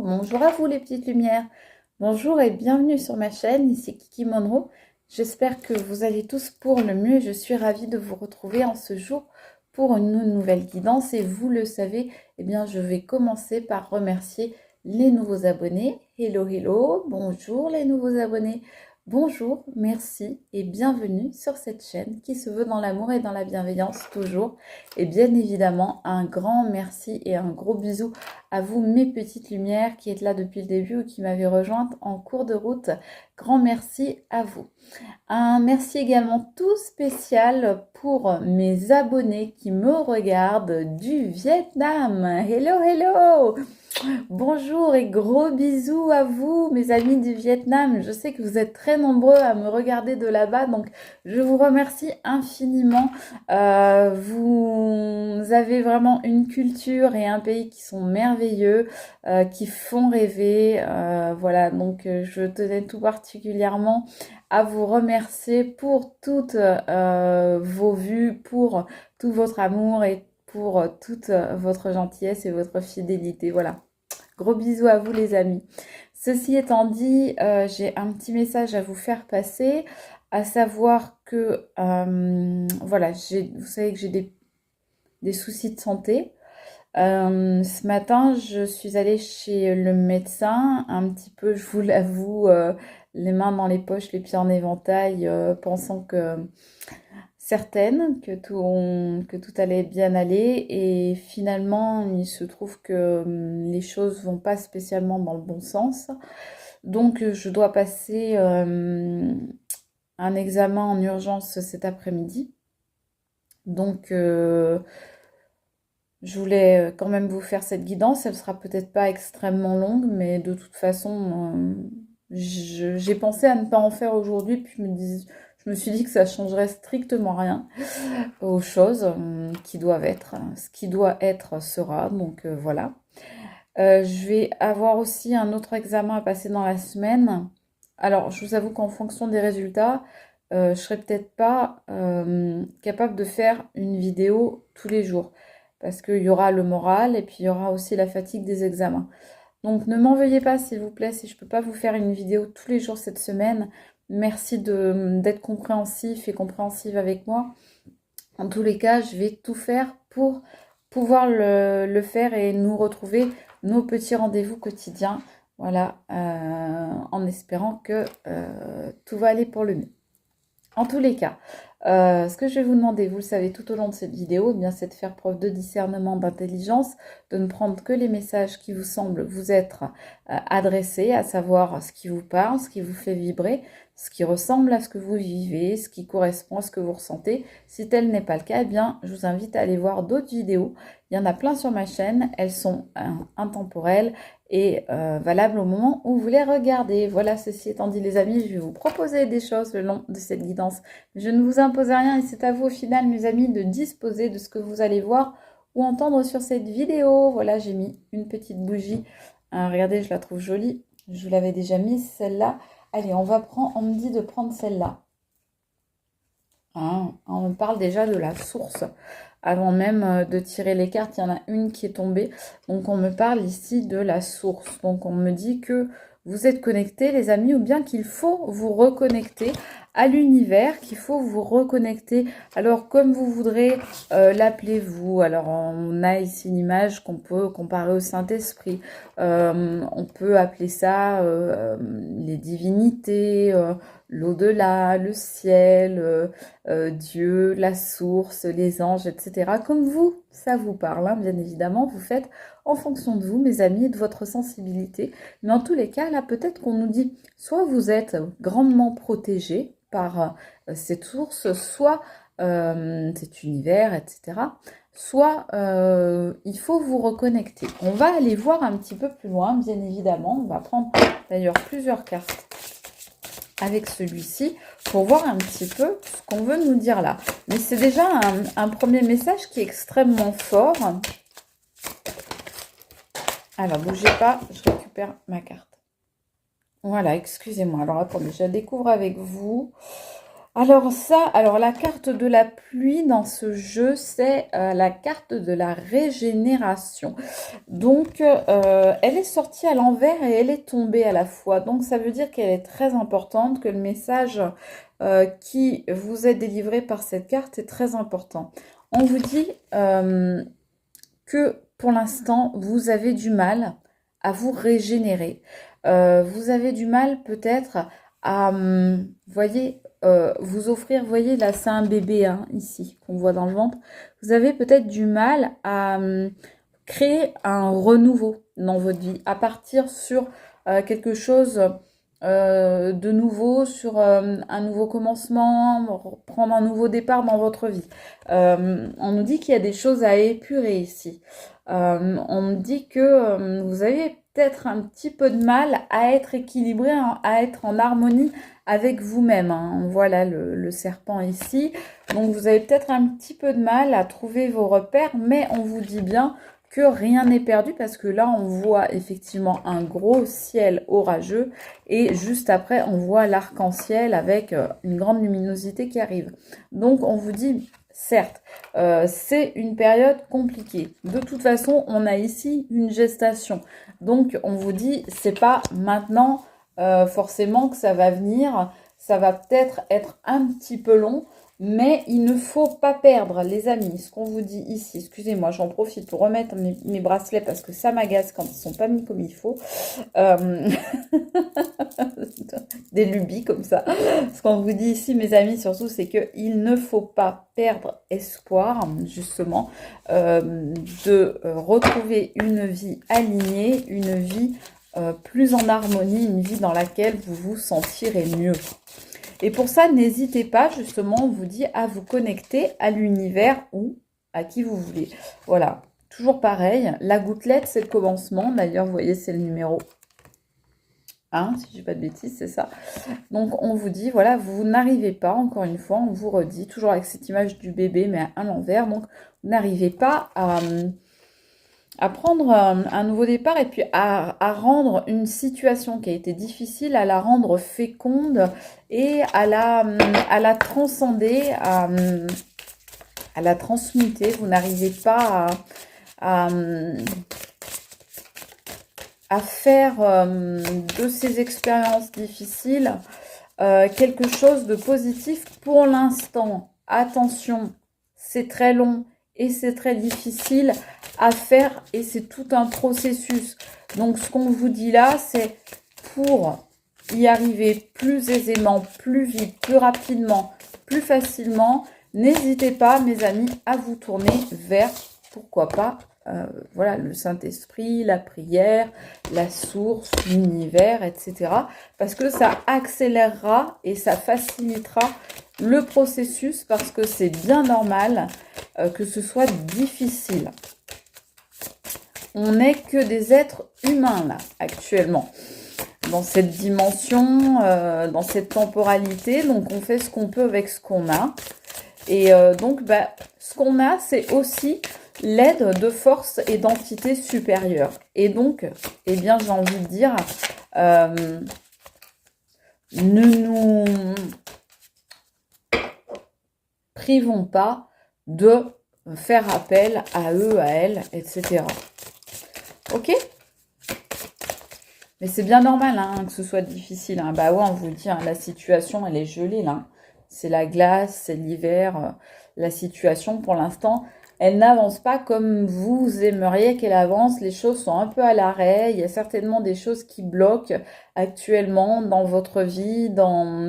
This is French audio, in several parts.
bonjour à vous les petites lumières. Bonjour et bienvenue sur ma chaîne, ici Kiki Monroe. J'espère que vous allez tous pour le mieux. Je suis ravie de vous retrouver en ce jour pour une nouvelle guidance. Et vous le savez, eh bien, je vais commencer par remercier les nouveaux abonnés. Hello, hello, bonjour les nouveaux abonnés. Bonjour, merci et bienvenue sur cette chaîne qui se veut dans l'amour et dans la bienveillance toujours. Et bien évidemment, un grand merci et un gros bisou à vous mes petites lumières qui êtes là depuis le début ou qui m'avez rejointe en cours de route. Grand merci à vous. Un merci également tout spécial pour mes abonnés qui me regardent du Vietnam. Hello, hello! Bonjour et gros bisous à vous, mes amis du Vietnam. Je sais que vous êtes très nombreux à me regarder de là-bas, donc je vous remercie infiniment. Vous avez vraiment une culture et un pays qui sont merveilleux, qui font rêver. Voilà, donc je tenais tout particulièrement à vous remercier pour toutes vos vues, pour tout votre amour et pour toute votre gentillesse et votre fidélité. Voilà. Gros bisous à vous les amis. Ceci étant dit, j'ai un petit message à vous faire passer, à savoir que, voilà, vous savez que j'ai des soucis de santé. Ce matin, je suis allée chez le médecin, un petit peu, je vous l'avoue, les mains dans les poches, les pieds en éventail, pensant que que tout allait bien aller et finalement il se trouve que les choses vont pas spécialement dans le bon sens. Donc je dois passer un examen en urgence cet après-midi. Donc je voulais quand même vous faire cette guidance. Elle sera peut-être pas extrêmement longue, mais de toute façon, j'ai pensé à ne pas en faire aujourd'hui, puis je me suis dit que ça changerait strictement rien aux choses qui doivent être. Ce qui doit être sera, donc voilà. Je vais avoir aussi un autre examen à passer dans la semaine. Alors, je vous avoue qu'en fonction des résultats, je serai peut-être pas capable de faire une vidéo tous les jours. Parce qu'il y aura le moral et puis il y aura aussi la fatigue des examens. Donc, ne m'en veuillez pas, s'il vous plaît, si je ne peux pas vous faire une vidéo tous les jours cette semaine. Merci d'être compréhensif et compréhensive avec moi. En tous les cas, je vais tout faire pour pouvoir le faire et nous retrouver nos petits rendez-vous quotidiens. Voilà, en espérant que tout va aller pour le mieux. En tous les cas, ce que je vais vous demander, vous le savez tout au long de cette vidéo, eh bien, c'est de faire preuve de discernement, d'intelligence, de ne prendre que les messages qui vous semblent vous être adressés, à savoir ce qui vous parle, ce qui vous fait vibrer, ce qui ressemble à ce que vous vivez, ce qui correspond à ce que vous ressentez. Si tel n'est pas le cas, eh bien, je vous invite à aller voir d'autres vidéos. Il y en a plein sur ma chaîne, elles sont intemporelles et valables au moment où vous les regardez. Voilà, ceci étant dit les amis, je vais vous proposer des choses le long de cette guidance. Je ne vous impose rien et c'est à vous au final, mes amis, de disposer de ce que vous allez voir ou entendre sur cette vidéo. Voilà, j'ai mis une petite bougie. Regardez, je la trouve jolie. Je vous l'avais déjà mise, celle-là. Allez, on me dit de prendre celle-là. Hein, on parle déjà de la source. Avant même de tirer les cartes, il y en a une qui est tombée. Donc, on me parle ici de la source. Donc, on me dit que vous êtes connectés, les amis, ou bien qu'il faut vous reconnecter à l'univers, qu'il faut vous reconnecter. Alors, comme vous voudrez l'appelez vous. Alors, on a ici une image qu'on peut comparer au Saint-Esprit. On peut appeler ça les divinités, l'au-delà, le ciel, Dieu, la source, les anges, etc. Comme vous, ça vous parle, hein, bien évidemment. Vous faites en fonction de vous, mes amis, et de votre sensibilité. Mais en tous les cas, là, peut-être qu'on nous dit, soit vous êtes grandement protégé par cette source, soit cet univers, etc. Soit il faut vous reconnecter. On va aller voir un petit peu plus loin, bien évidemment. On va prendre d'ailleurs plusieurs cartes avec celui-ci pour voir un petit peu ce qu'on veut nous dire là. Mais c'est déjà un premier message qui est extrêmement fort. Alors, bougez pas, je récupère ma carte. Voilà, excusez-moi. Alors, attendez, je la découvre avec vous. Alors la carte de la pluie dans ce jeu, c'est la carte de la régénération. Donc, elle est sortie à l'envers et elle est tombée à la fois. Donc, ça veut dire qu'elle est très importante, que le message qui vous est délivré par cette carte est très important. On vous dit que pour l'instant, vous avez du mal à vous régénérer. Vous avez du mal peut-être à, voyez, vous offrir, voyez, là c'est un bébé hein, ici qu'on voit dans le ventre. Vous avez peut-être du mal à créer un renouveau dans votre vie, à partir sur quelque chose de nouveau, sur un nouveau commencement, prendre un nouveau départ dans votre vie. On nous dit qu'il y a des choses à épurer ici. On me dit que vous avez peut-être un petit peu de mal à être équilibré, hein, à être en harmonie avec vous-même. Hein. Voilà le serpent ici. Donc vous avez peut-être un petit peu de mal à trouver vos repères, mais on vous dit bien que rien n'est perdu parce que là on voit effectivement un gros ciel orageux et juste après on voit l'arc-en-ciel avec une grande luminosité qui arrive. Donc on vous dit certes c'est une période compliquée. De toute façon on a ici une gestation. Donc on vous dit c'est pas maintenant forcément que ça va venir. Ça va peut-être être un petit peu long. Mais il ne faut pas perdre, les amis, ce qu'on vous dit ici. Excusez-moi, j'en profite pour remettre mes bracelets parce que ça m'agace quand ils ne sont pas mis comme il faut. Euh, Des lubies comme ça. Ce qu'on vous dit ici, mes amis, surtout, c'est qu'il ne faut pas perdre espoir, justement, de retrouver une vie alignée, une vie plus en harmonie, une vie dans laquelle vous vous sentirez mieux. Et pour ça, n'hésitez pas, justement, on vous dit à vous connecter à l'univers ou à qui vous voulez. Voilà, toujours pareil. La gouttelette, c'est le commencement. D'ailleurs, vous voyez, c'est le numéro 1, si je ne dis pas de bêtises, c'est ça. Donc, on vous dit, voilà, vous n'arrivez pas, encore une fois, on vous redit, toujours avec cette image du bébé, mais à l'envers. Donc, vous n'arrivez pas à prendre un nouveau départ et puis à rendre une situation qui a été difficile, à la rendre féconde et à la transcender, à la transmuter. Vous n'arrivez pas à, à faire de ces expériences difficiles quelque chose de positif pour l'instant. Attention, c'est très long et c'est très difficile à faire et c'est tout un processus. Donc ce qu'on vous dit là, c'est pour y arriver plus aisément, plus vite, plus rapidement, plus facilement. N'hésitez pas, mes amis, à vous tourner vers, pourquoi pas, voilà, le Saint-Esprit, la prière, la source, l'univers, etc. Parce que ça accélérera et ça facilitera le processus parce que c'est bien normal que ce soit difficile. On n'est que des êtres humains là, actuellement, dans cette dimension, dans cette temporalité. Donc, on fait ce qu'on peut avec ce qu'on a. Et donc, ce qu'on a, c'est aussi l'aide de forces et d'entités supérieures. Et donc, eh bien, j'ai envie de dire, ne nous privons pas de faire appel à eux, à elles, etc. Ok? Mais c'est bien normal hein, que ce soit difficile. Hein. Bah ouais, on vous dit, hein, la situation, elle est gelée là. C'est la glace, c'est l'hiver. La situation, pour l'instant, elle n'avance pas comme vous aimeriez qu'elle avance. Les choses sont un peu à l'arrêt. Il y a certainement des choses qui bloquent actuellement dans votre vie,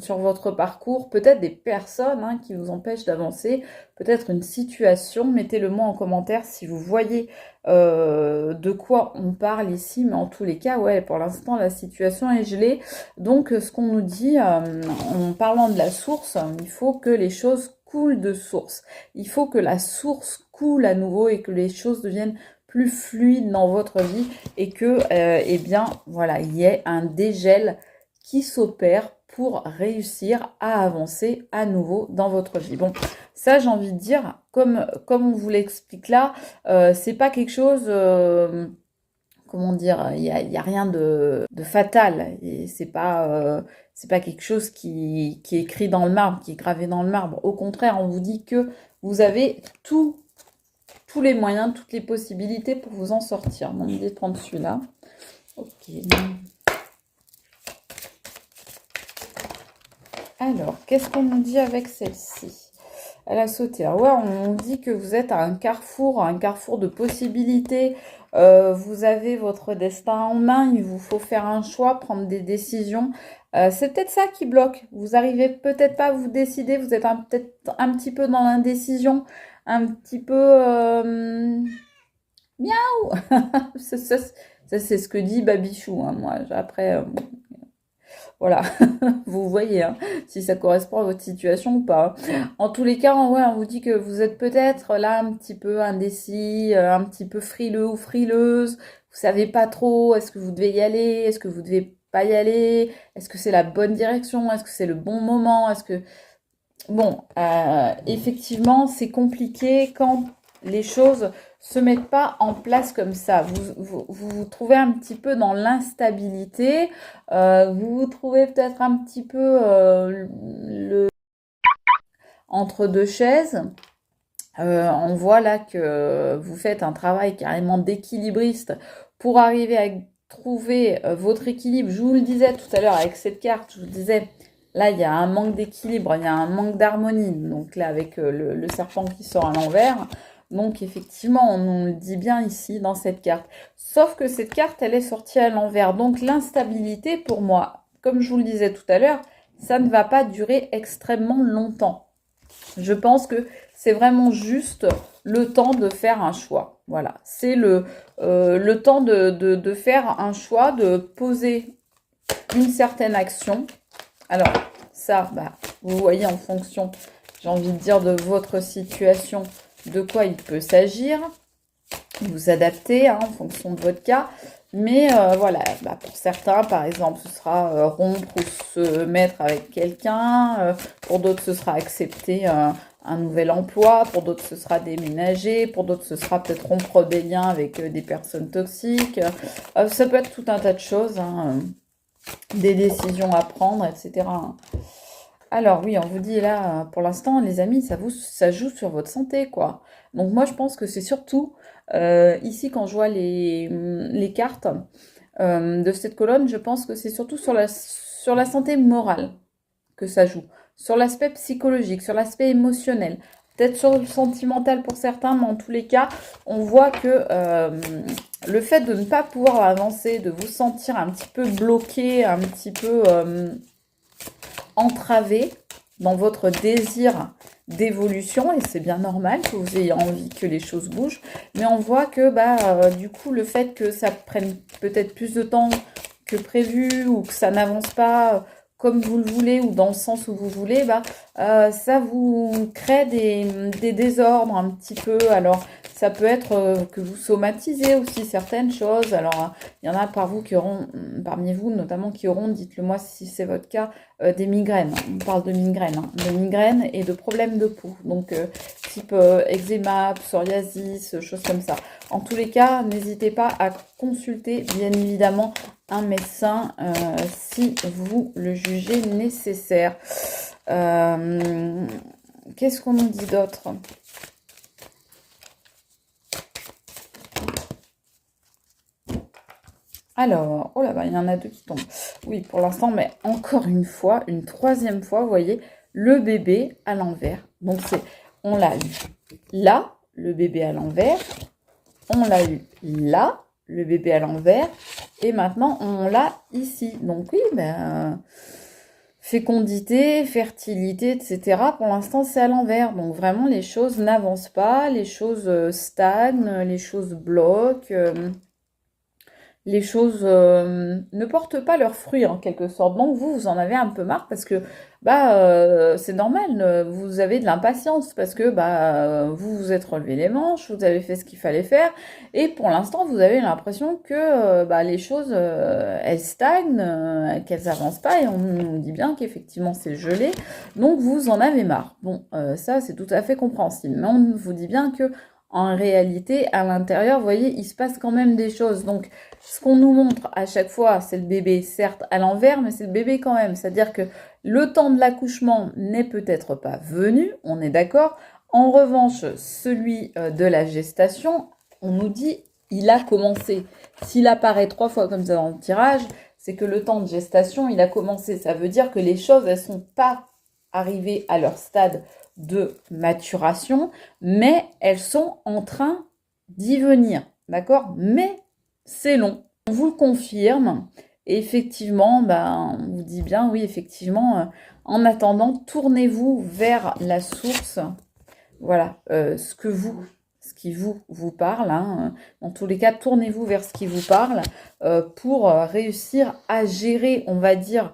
sur votre parcours. Peut-être des personnes hein, qui vous empêchent d'avancer. Peut-être une situation. Mettez-le moi en commentaire si vous voyez de quoi on parle ici. Mais en tous les cas, ouais, pour l'instant, la situation est gelée. Donc, ce qu'on nous dit, en parlant de la source, il faut que les choses coulent de source. Il faut que la source coule à nouveau et que les choses deviennent plus fluides dans votre vie et que, eh bien, voilà, il y ait un dégel qui s'opère pour réussir à avancer à nouveau dans votre vie. Bon, ça, j'ai envie de dire, comme on vous l'explique là, c'est pas quelque chose... comment dire, il y a rien de fatal. Et c'est pas c'est pas quelque chose qui est écrit dans le marbre, qui est gravé dans le marbre. Au contraire, on vous dit que vous avez tous les moyens, toutes les possibilités pour vous en sortir. Donc, je vais prendre celui-là. Ok. Alors, qu'est-ce qu'on nous dit avec celle-ci? Elle a sauté. Alors, ouais, on dit que vous êtes à un carrefour de possibilités. Vous avez votre destin en main. Il vous faut faire un choix, prendre des décisions. C'est peut-être ça qui bloque. Vous arrivez peut-être pas à vous décider. Vous êtes peut-être un petit peu dans l'indécision, un petit peu miaou. C'est ce que dit Babichou, hein, moi. Après, voilà, vous voyez hein, si ça correspond à votre situation ou pas. En tous les cas, ouais, on vous dit que vous êtes peut-être là un petit peu indécis, un petit peu frileux ou frileuse. Vous savez pas trop, est-ce que vous devez y aller, est-ce que vous devez pas y aller, est-ce que c'est la bonne direction, est-ce que c'est le bon moment, est-ce que... Bon, effectivement, c'est compliqué quand les choses se mettent pas en place comme ça. Vous trouvez un petit peu dans l'instabilité, vous vous trouvez peut-être un petit peu entre deux chaises. On voit là que vous faites un travail carrément d'équilibriste pour arriver à trouver votre équilibre. Je vous le disais tout à l'heure avec cette carte, je vous disais, là il y a un manque d'équilibre, il y a un manque d'harmonie. Donc là avec le serpent qui sort à l'envers. Donc effectivement, on nous le dit bien ici dans cette carte. Sauf que cette carte, elle est sortie à l'envers. Donc l'instabilité, pour moi, comme je vous le disais tout à l'heure, ça ne va pas durer extrêmement longtemps. Je pense que c'est vraiment juste le temps de faire un choix. Voilà, c'est le temps de faire un choix, de poser une certaine action. Alors ça, bah, vous voyez en fonction, j'ai envie de dire, de votre situation, de quoi il peut s'agir. Vous adaptez hein, en fonction de votre cas. Mais voilà, bah, pour certains, par exemple, ce sera rompre ou se mettre avec quelqu'un. Pour d'autres, ce sera accepter un nouvel emploi. Pour d'autres, ce sera déménager. Pour d'autres, ce sera peut-être rompre des liens avec des personnes toxiques. Ça peut être tout un tas de choses, hein, des décisions à prendre, etc. Alors oui, on vous dit là, pour l'instant, les amis, ça joue sur votre santé, quoi. Donc moi, je pense que c'est surtout, ici, quand je vois les cartes de cette colonne, je pense que c'est surtout sur la santé morale que ça joue. Sur l'aspect psychologique, sur l'aspect émotionnel. Peut-être sur le sentimental pour certains, mais en tous les cas, on voit que le fait de ne pas pouvoir avancer, de vous sentir un petit peu bloqué, un petit peu... entravé dans votre désir d'évolution et c'est bien normal que vous ayez envie que les choses bougent, mais on voit que du coup le fait que ça prenne peut-être plus de temps que prévu ou que ça n'avance pas comme vous le voulez ou dans le sens où vous voulez, ça vous crée des désordres un petit peu. Alors ça peut être que vous somatisez aussi certaines choses. Alors il y en a parmi vous notamment qui auront, dites-le moi si c'est votre cas, des migraines. On parle de migraines, hein, de migraines et de problèmes de peau. Donc type eczéma, psoriasis, choses comme ça. En tous les cas, n'hésitez pas à consulter bien évidemment un médecin si vous le jugez nécessaire. Qu'est-ce qu'on nous dit d'autre ? Alors, oh là bas, il y en a deux qui tombent. Oui, pour l'instant, mais encore une fois, une troisième fois, vous voyez, le bébé à l'envers. Donc, on l'a eu là, le bébé à l'envers. On l'a eu là, le bébé à l'envers. Et maintenant, on l'a ici. Donc oui, fécondité, fertilité, etc. Pour l'instant, c'est à l'envers. Donc vraiment, les choses n'avancent pas, les choses stagnent, les choses bloquent. Les choses ne portent pas leurs fruits en quelque sorte. Donc vous en avez un peu marre parce que c'est normal, vous avez de l'impatience parce que vous vous êtes relevé les manches, vous avez fait ce qu'il fallait faire et pour l'instant vous avez l'impression que les choses elles stagnent, qu'elles avancent pas et on nous dit bien qu'effectivement c'est gelé. Donc vous en avez marre. Bon, ça c'est tout à fait compréhensible. Mais on vous dit bien que en réalité, à l'intérieur, vous voyez, il se passe quand même des choses. Donc, ce qu'on nous montre à chaque fois, c'est le bébé, certes, à l'envers, mais c'est le bébé quand même. C'est-à-dire que le temps de l'accouchement n'est peut-être pas venu, on est d'accord. En revanche, celui de la gestation, on nous dit, il a commencé. S'il apparaît 3 fois comme ça dans le tirage, c'est que le temps de gestation, il a commencé. Ça veut dire que les choses, elles sont pas arrivées à leur stade de maturation, mais elles sont en train d'y venir, d'accord? Mais c'est long. On vous le confirme. Et effectivement, ben, on vous dit bien, oui, effectivement, en attendant, tournez-vous vers la source. Voilà, ce qui vous parle. Hein. Dans tous les cas, tournez-vous vers ce qui vous parle pour réussir à gérer, on va dire,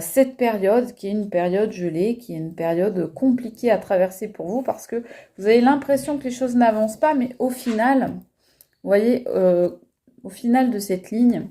cette période qui est une période gelée, qui est une période compliquée à traverser pour vous parce que vous avez l'impression que les choses n'avancent pas, mais au final, vous voyez, au final de cette ligne,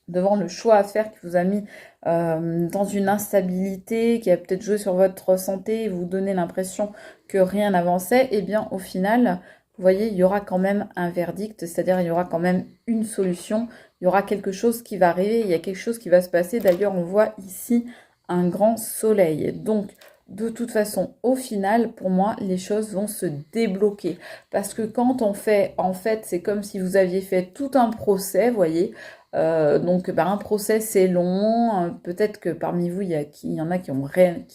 devant le choix à faire qui vous a mis dans une instabilité, qui a peut-être joué sur votre santé et vous donner l'impression que rien n'avançait, eh bien au final, vous voyez, il y aura quand même un verdict, c'est-à-dire il y aura quand même une solution, il y aura quelque chose qui va arriver, il y a quelque chose qui va se passer. D'ailleurs, on voit ici un grand soleil. Donc, de toute façon, au final, pour moi, les choses vont se débloquer. Parce que quand on fait, en fait, c'est comme si vous aviez fait tout un procès, vous voyez. Donc, bah, un procès, c'est long. Peut-être que parmi vous, il y en a qui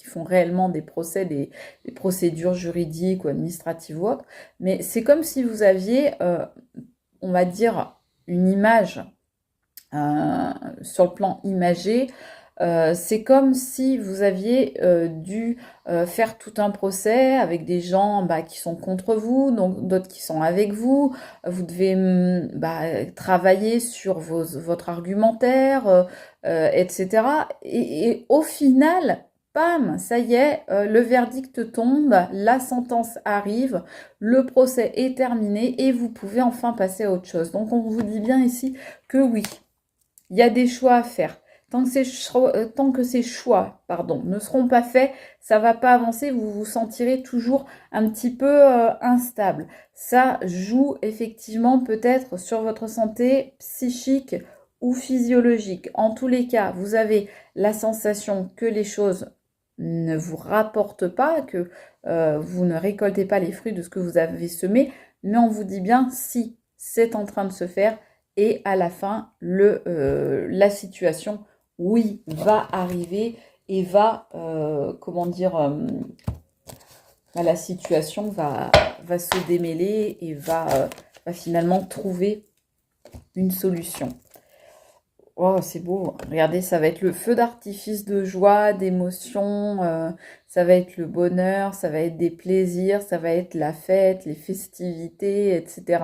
font réellement des procès, des procédures juridiques ou administratives ou autres. Mais c'est comme si vous aviez, on va dire, une image sur le plan imagé. C'est comme si vous aviez dû faire tout un procès avec des gens bah, qui sont contre vous, donc d'autres qui sont avec vous. Vous devez travailler sur votre argumentaire, etc. Et au final, bam, ça y est, le verdict tombe, la sentence arrive, le procès est terminé et vous pouvez enfin passer à autre chose. Donc on vous dit bien ici que oui, il y a des choix à faire. Tant que ces choix ne seront pas faits, ça ne va pas avancer, vous vous sentirez toujours un petit peu instable. Ça joue effectivement peut-être sur votre santé psychique ou physiologique. En tous les cas, vous avez la sensation que les choses ne vous rapportent pas, que vous ne récoltez pas les fruits de ce que vous avez semé, mais on vous dit bien si c'est en train de se faire. Et à la fin, la situation, oui, va arriver et va, la situation va se démêler et va finalement trouver une solution. Oh, c'est beau. Regardez, ça va être le feu d'artifice de joie, d'émotion, ça va être le bonheur, ça va être des plaisirs, ça va être la fête, les festivités, etc.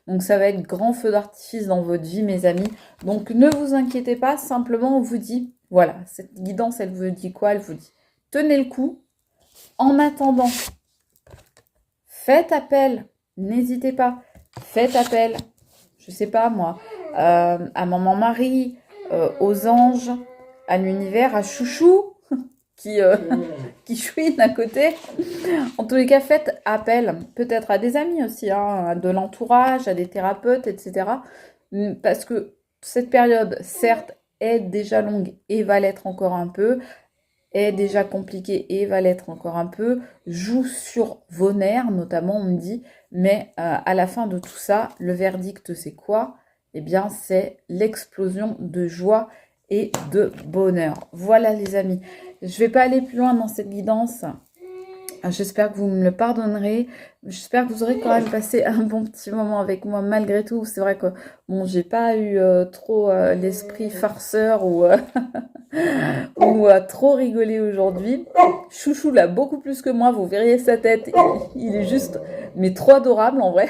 Donc ça va être grand feu d'artifice dans votre vie, mes amis. Donc ne vous inquiétez pas, simplement on vous dit, voilà, cette guidance, elle vous dit quoi? Elle vous dit, tenez le coup. En attendant, faites appel, n'hésitez pas, faites appel, je sais pas moi, à Maman Marie, aux anges, à l'univers, à Chouchou, qui chouine à côté. En tous les cas, faites appel, peut-être à des amis aussi, hein, à de l'entourage, à des thérapeutes, etc. Parce que cette période, certes, est déjà longue et va l'être encore un peu, est déjà compliquée et va l'être encore un peu, joue sur vos nerfs, notamment, on me dit, mais à la fin de tout ça, le verdict, c'est quoi? Eh bien, c'est l'explosion de joie et de bonheur. Voilà, les amis. Je ne vais pas aller plus loin dans cette guidance. J'espère que vous me le pardonnerez. J'espère que vous aurez quand même passé un bon petit moment avec moi malgré tout. C'est vrai que bon, j'ai pas eu trop l'esprit farceur ou trop rigolé aujourd'hui. Chouchou l'a beaucoup plus que moi. Vous verriez sa tête. Il est juste, mais trop adorable en vrai.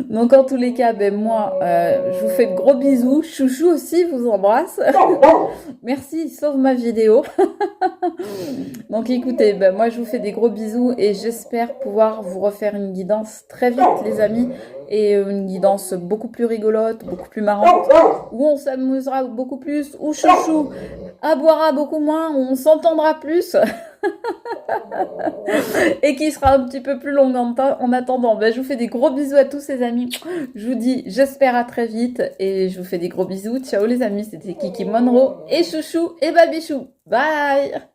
Donc en tous les cas, ben moi, je vous fais de gros bisous. Chouchou aussi vous embrasse. Merci, sauve ma vidéo. Donc écoutez, ben moi je vous fais des gros bisous et j'espère pouvoir vous refaire une guidance très vite les amis. et une guidance beaucoup plus rigolote, beaucoup plus marrante, où on s'amusera beaucoup plus, où Chouchou aboiera beaucoup moins, où on s'entendra plus et qui sera un petit peu plus longue en attendant. Ben, je vous fais des gros bisous à tous les amis. Je vous dis j'espère à très vite et je vous fais des gros bisous. Ciao les amis, c'était Kiki Monroe et Chouchou et Babichou. Bye.